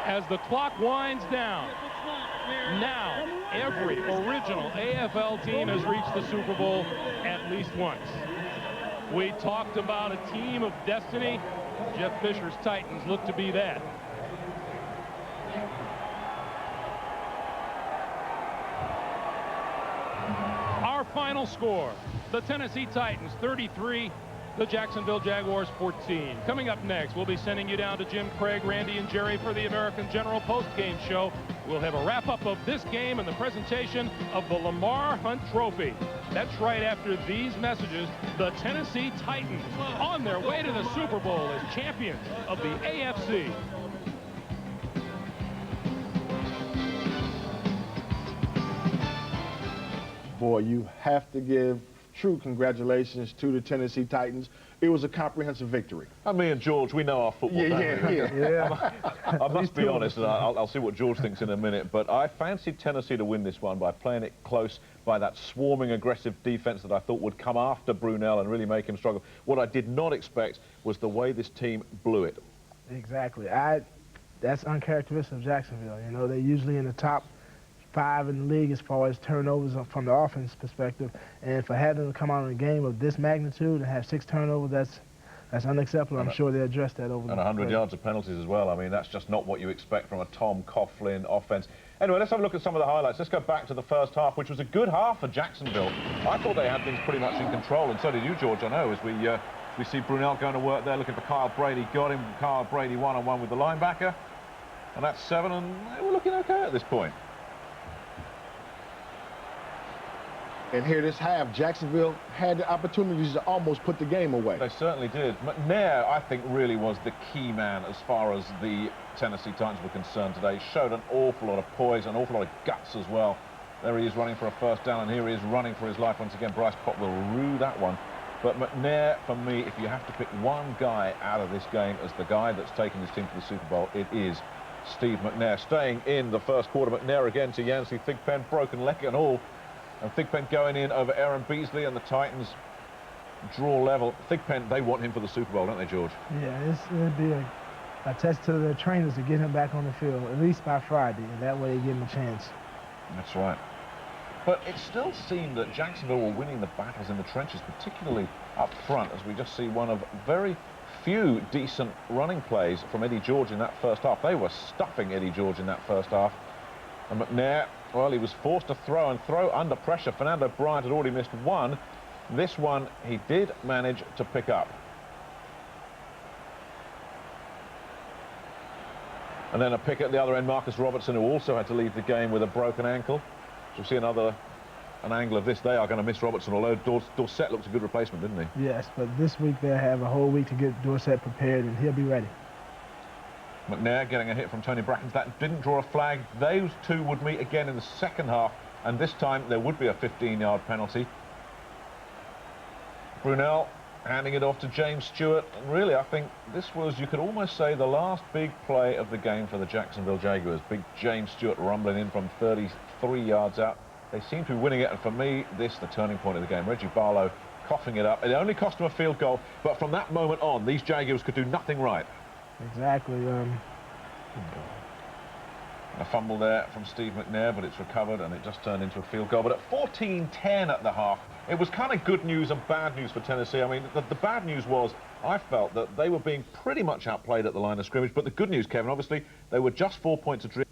as the clock winds down. Now, every original AFL team has reached the Super Bowl at least once. We talked about a team of destiny. Jeff Fisher's Titans look to be that. Our final score, the Tennessee Titans 33, the Jacksonville Jaguars 14. Coming up next, we'll be sending you down to Jim Craig, Randy, and Jerry for the American General post-game show. We'll have a wrap-up of this game and the presentation of the Lamar Hunt Trophy. That's right after these messages. The Tennessee Titans on their way to the Super Bowl as champions of the AFC. Boy, you have to give true congratulations to the Tennessee Titans. It was a comprehensive victory. Me and George, we know our football. Yeah. I must be honest, and I'll see what George thinks in a minute, but I fancied Tennessee to win this one by playing it close, by that swarming, aggressive defense that I thought would come after Brunel and really make him struggle. What I did not expect was the way this team blew it. Exactly. That's uncharacteristic of Jacksonville. You know, they're usually in the top 5 in the league as far as turnovers from the offense perspective, and for having to come out in a game of this magnitude and have 6 turnovers, that's unacceptable. I'm sure they'll address that over and 100 yards of penalties as well. I mean, that's just not what you expect from a Tom Coughlin offense. Anyway, let's have a look at some of the highlights. Let's go back to the first half, which was a good half for Jacksonville. I thought they had things pretty much in control, and so did you, George, I know, as we see Brunel going to work there, looking for Kyle Brady. Got him. Kyle Brady one-on-one with the linebacker, and that's 7, and they were looking okay at this point. And here this half, Jacksonville had the opportunities to almost put the game away. They certainly did. McNair, I think, really was the key man as far as the Tennessee Titans were concerned today. Showed an awful lot of poise, an awful lot of guts as well. There he is running for a first down, and here he is running for his life once again. Bryce Pott will rue that one. But McNair, for me, if you have to pick one guy out of this game as the guy that's taken his team to the Super Bowl, it is Steve McNair. Staying in the first quarter, McNair again to Yancey Thigpen, broken leg and all. And Thigpen going in over Aaron Beasley, and the Titans draw level. Thigpen, they want him for the Super Bowl, don't they, George? Yeah, it'll be a test to the trainers to get him back on the field, at least by Friday, and that way they give him a chance. That's right. But it still seemed that Jacksonville were winning the battles in the trenches, particularly up front, as we just see one of very few decent running plays from Eddie George in that first half. They were stuffing Eddie George in that first half. And McNair, well, he was forced to throw under pressure. Fernando Bryant had already missed one. This one he did manage to pick up. And then a pick at the other end, Marcus Robertson, who also had to leave the game with a broken ankle. So we'll see an angle of this. They are going to miss Robertson, although Dorsett looks a good replacement, didn't he? Yes, but this week they'll have a whole week to get Dorsett prepared, and he'll be ready. McNair getting a hit from Tony Brackens. That didn't draw a flag. Those two would meet again in the second half, and this time there would be a 15-yard penalty. Brunel handing it off to James Stewart. And really, I think this was, you could almost say, the last big play of the game for the Jacksonville Jaguars. Big James Stewart rumbling in from 33 yards out. They seem to be winning it, and for me, this the turning point of the game. Reggie Barlow coughing it up. It only cost him a field goal, but from that moment on, these Jaguars could do nothing right. Exactly. A fumble there from Steve McNair, but it's recovered and it just turned into a field goal. But at 14-10 at the half, it was kind of good news and bad news for Tennessee. I mean, the bad news was I felt that they were being pretty much outplayed at the line of scrimmage. But the good news, Kevin, obviously, they were just 4 points adrift.